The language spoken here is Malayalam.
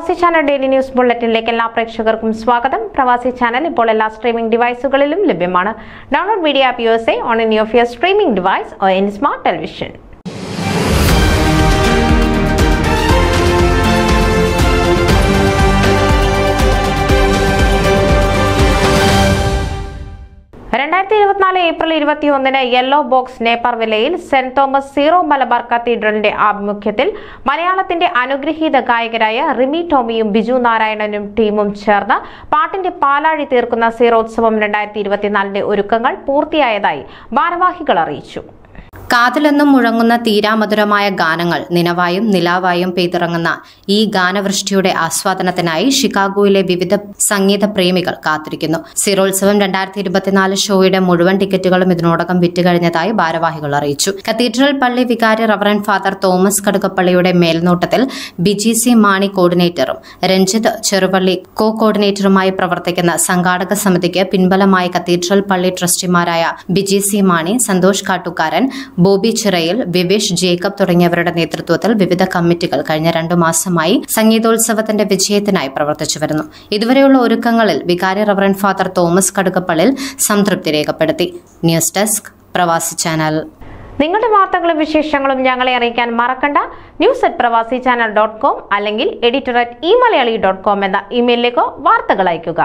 പ്രവാസി ചാനൽ ഡെയിലി ന്യൂസ് ബുള്ളറ്റിനിലേക്ക് എല്ലാ പ്രേക്ഷകർക്കും സ്വാഗതം. പ്രവാസി ചാനൽ ഇപ്പോൾ എല്ലാ സ്ട്രീമിംഗ് ഡിവൈസുകളിലും ലഭ്യമാണ്. Download media app USA on any of your streaming device or any smart television. April 21 yellow box നേപ്പാർവില്ലയിൽ സെന്റ് തോമസ് സീറോ മലബാർ കത്തീഡ്രലിന്റെ ആഭിമുഖ്യത്തിൽ മലയാളത്തിന്റെ അനുഗ്രഹീത ഗായകരായ റിമി ടോമിയും ബിജു നാരായണനും ടീമും ചേർന്ന് പാട്ടിന്റെ പാലാഴി തീർക്കുന്ന സീറോത്സവം 2024 ഒരുക്കങ്ങൾ പൂർത്തിയായതായി ഭാരവാഹികൾ അറിയിച്ചു. കാതിലെന്നും മുഴങ്ങുന്ന തീരാമധുരമായ ഗാനങ്ങൾ നിലവായും നിലാവായും പെയ്തിറങ്ങുന്ന ഈ ഗാനവൃഷ്ടിയുടെ ആസ്വാദനത്തിനായി ഷിക്കാഗോയിലെ വിവിധ സംഗീത പ്രേമികൾ കാത്തിരിക്കുന്നു. സീറോത്സവം 2024 ഷോയുടെ മുഴുവൻ ടിക്കറ്റുകളും ഇതിനോടകം വിറ്റുകഴിഞ്ഞതായി ഭാരവാഹികൾ അറിയിച്ചു. കത്തീഡ്രൽ പള്ളി വികാരി റവറന്റ് ഫാദർ തോമസ് കടുകപ്പള്ളിയുടെ മേൽനോട്ടത്തിൽ BGC മാണി കോർഡിനേറ്ററും രഞ്ജിത്ത് ചെറുവള്ളി കോ കോർഡിനേറ്ററുമായി പ്രവർത്തിക്കുന്ന സംഘാടക സമിതിക്ക് പിൻബലമായി കത്തീഡ്രൽ പള്ളി ട്രസ്റ്റിമാരായ BGC മാണി, സന്തോഷ് കാട്ടുകാരൻ, ബോബി ചിറയിൽ, വിവേഷ് ജേക്കബ് തുടങ്ങിയവരുടെ നേതൃത്വത്തിൽ വിവിധ കമ്മിറ്റികൾ കഴിഞ്ഞ 2 മാസമായി സംഗീതോത്സവത്തിന്റെ വിജയത്തിനായി പ്രവർത്തിച്ചു വരുന്നു. ഇതുവരെയുള്ള ഒരുക്കങ്ങളിൽ വികാരി റവറന്റ് ഫാദർ തോമസ് കടുകപ്പള്ളിൽ സംതൃപ്തി രേഖപ്പെടുത്തി. ന്യൂസ് ഡെസ്ക്, പ്രവാസി ചാനൽ. നിങ്ങളുടെ വാർത്തകളും വിശേഷങ്ങളും ഞങ്ങളെ അറിയിക്കാൻ മറക്കണ്ട. news@pravasichannel.com അല്ലെങ്കിൽ editor@eMalayali.com എന്ന ഇമെയിലിലേക്കോ വാർത്തകൾ അയയ്ക്കുക.